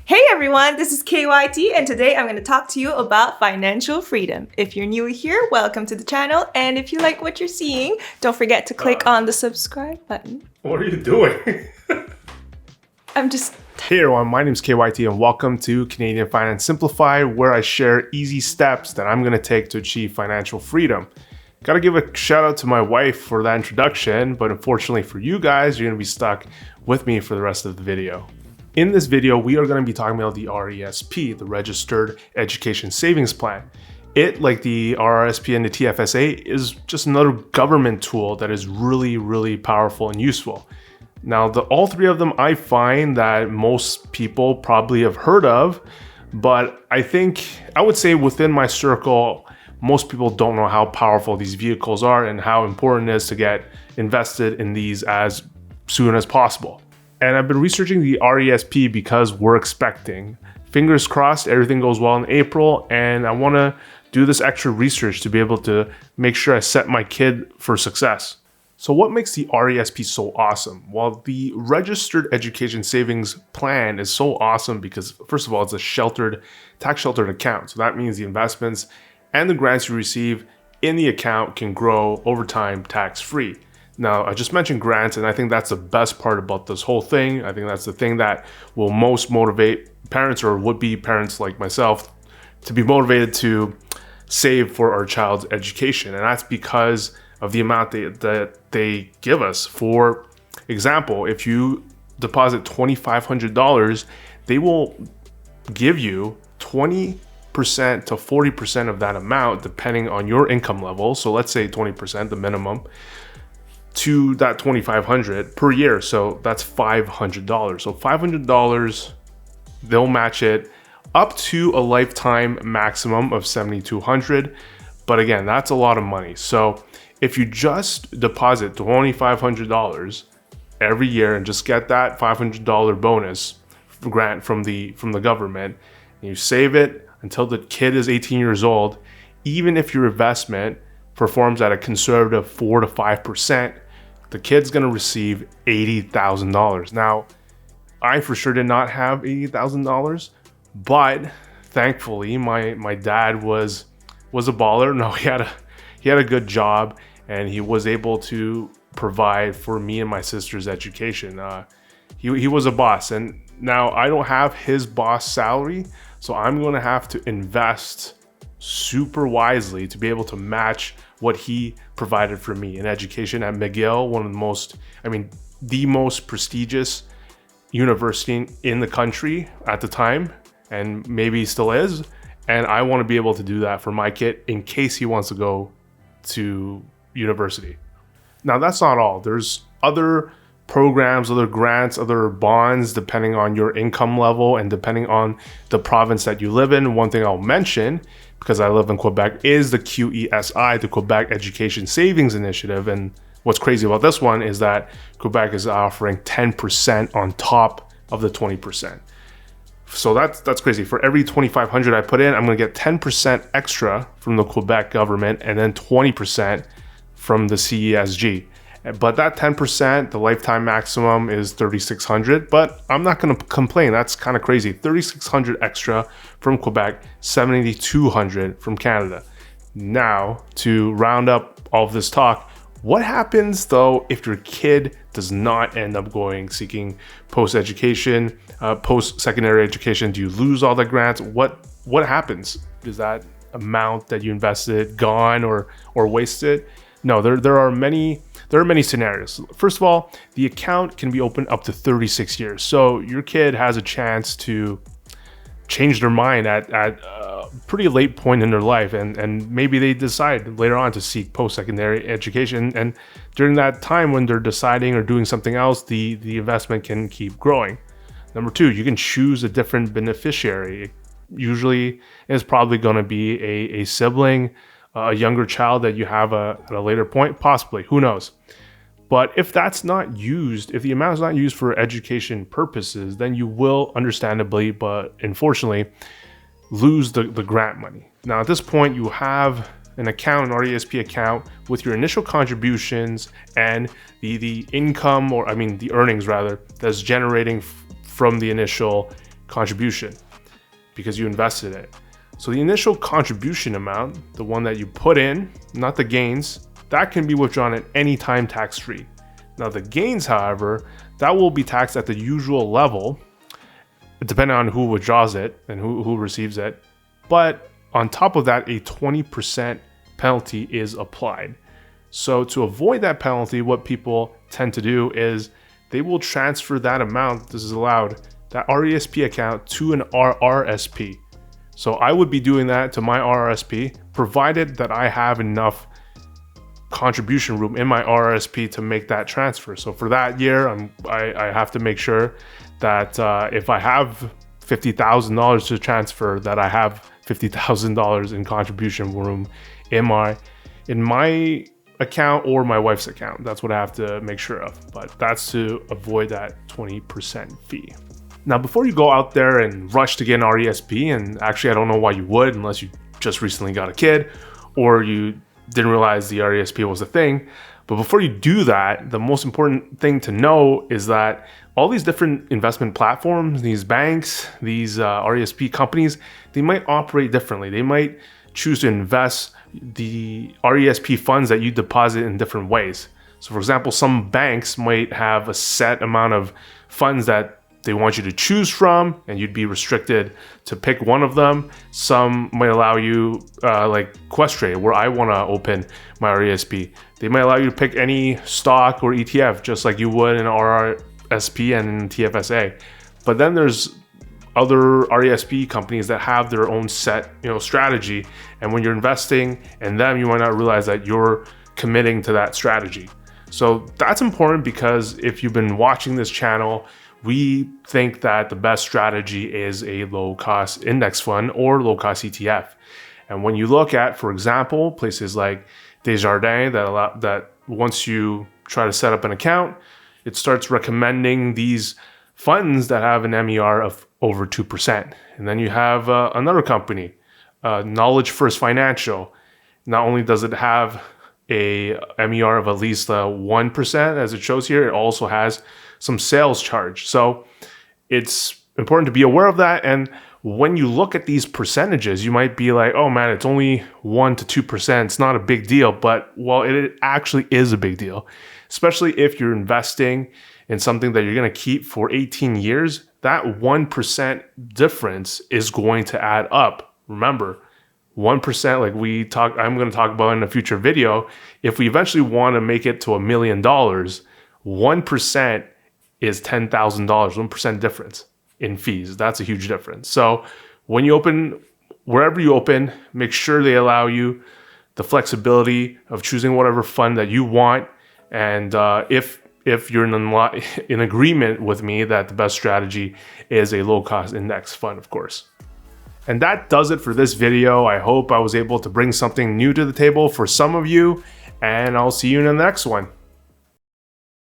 Hey everyone, this is KYT and today I'm going to talk to you about financial freedom. If you're new here, welcome to the channel, and if you like what you're seeing, don't forget to click on the subscribe button. What are you doing? I'm just... Hey everyone, my name is KYT and welcome to Canadian Finance Simplified, where I share easy steps that I'm going to take to achieve financial freedom. Gotta give a shout out to my wife for that introduction, but unfortunately for you guys, you're going to be stuck with me for the rest of the video. In this video, we are going to be talking about the RESP, the Registered Education Savings Plan. It, like the RRSP and the TFSA, is just another government tool that is really powerful and useful. Now, all three of them I find that most people probably have heard of, but I would say within my circle, most people don't know how powerful these vehicles are and how important it is to get invested in these as soon as possible. And I've been researching the RESP because we're expecting. Fingers crossed, everything goes well in April, and I want to do this extra research to be able to make sure I set my kid for success. So what makes the RESP so awesome? Well, the Registered Education Savings Plan is so awesome because, first of all, it's a tax sheltered account. So that means the investments and the grants you receive in the account can grow over time tax-free. Now, I just mentioned grants, and I think that's the best part about this whole thing. I think that's the thing that will most motivate parents or would-be parents like myself to be motivated to save for our child's education. And that's because of the amount that they give us. For example, if you deposit $2,500, they will give you 20% to 40% of that amount, depending on your income level. So let's say 20%, the minimum, to that $2,500 per year. So that's $500. So $500, they'll match it up to a lifetime maximum of $7,200. But again, that's a lot of money. So if you just deposit $2,500 every year and just get that $500 bonus grant from the government, and you save it until the kid is 18 years old, even if your investment performs at a conservative 4 to 5%, the kid's gonna receive $80,000. Now, I for sure did not have $80,000, but thankfully my dad was a baller. No, he had a good job, and he was able to provide for me and my sister's education. He was a boss, and now I don't have his boss salary, so I'm gonna have to invest super wisely to be able to match what he provided for me in education at McGill, one of the most prestigious university in the country at the time, and maybe still is. And I want to be able to do that for my kid in case he wants to go to university. Now, that's not all. There's other programs, other grants, other bonds, depending on your income level and depending on the province that you live in. One thing I'll mention, because I live in Quebec, is the QESI, the Quebec Education Savings Initiative. And what's crazy about this one is that Quebec is offering 10% on top of the 20%. So that's crazy. For every $2,500 I put in, I'm going to get 10% extra from the Quebec government and then 20% from the CESG. But that 10%, the lifetime maximum is $3,600, but I'm not going to complain. That's kind of crazy. $3,600 extra from Quebec, $7,200 from Canada. Now, to round up all of this talk, what happens though if your kid does not end up seeking post-education, post-secondary education? Do you lose all the grants? What happens? Is that amount that you invested gone or wasted? No, there are many scenarios. First of all, the account can be opened up to 36 years. So your kid has a chance to change their mind at a pretty late point in their life, and maybe they decide later on to seek post-secondary education, and during that time when they're deciding or doing something else, the investment can keep growing. Number two, you can choose a different beneficiary. Usually it's probably going to be a sibling, a younger child that you have at a later point, possibly, who knows. But if that's not used, if the amount is not used for education purposes, then you will understandably, but unfortunately, lose the grant money. Now, at this point, you have an account, an RESP account, with your initial contributions and the income, or I mean the earnings rather, that's generating from the initial contribution because you invested it. So the initial contribution amount, the one that you put in, not the gains, that can be withdrawn at any time tax-free. Now the gains, however, that will be taxed at the usual level, depending on who withdraws it and who receives it. But on top of that, a 20% penalty is applied. So to avoid that penalty, what people tend to do is they will transfer that amount, this is allowed, that RESP account to an RRSP. So I would be doing that to my RRSP, provided that I have enough contribution room in my RRSP to make that transfer. So for that year, I have to make sure that if I have $50,000 to transfer, that I have $50,000 in contribution room in my account or my wife's account. That's what I have to make sure of, but that's to avoid that 20% fee. Now, before you go out there and rush to get an RESP, and actually I don't know why you would unless you just recently got a kid or you didn't realize the RESP was a thing, but before you do that, the most important thing to know is that all these different investment platforms, these banks, these RESP companies, they might operate differently. They might choose to invest the RESP funds that you deposit in different ways. So for example, some banks might have a set amount of funds that they want you to choose from, and you'd be restricted to pick one of them. Some might allow you, like QUESTRADE, where I want to open my RESP. They might allow you to pick any stock or ETF, just like you would in RRSP and in TFSA. But then there's other RESP companies that have their own set, strategy. And when you're investing in them, you might not realize that you're committing to that strategy. So that's important because if you've been watching this channel, we think that the best strategy is a low-cost index fund or low-cost ETF. And when you look at, for example, places like Desjardins that once you try to set up an account, it starts recommending these funds that have an MER of over 2%. And then you have another company, Knowledge First Financial. Not only does it have a MER of at least 1%, as it shows here, it also has some sales charge. So it's important to be aware of that. And when you look at these percentages, you might be like, oh man, it's only 1 to 2%. It's not a big deal. But well, it actually is a big deal, especially if you're investing in something that you're going to keep for 18 years. That 1% difference is going to add up. Remember, 1%, like I'm going to talk about in a future video. If we eventually want to make it to $1 million, 1% is $10,000, 1% difference in fees. That's a huge difference. So when you open, wherever you open, make sure they allow you the flexibility of choosing whatever fund that you want. And if you're in agreement with me that the best strategy is a low-cost index fund, of course. And that does it for this video. I hope I was able to bring something new to the table for some of you, and I'll see you in the next one.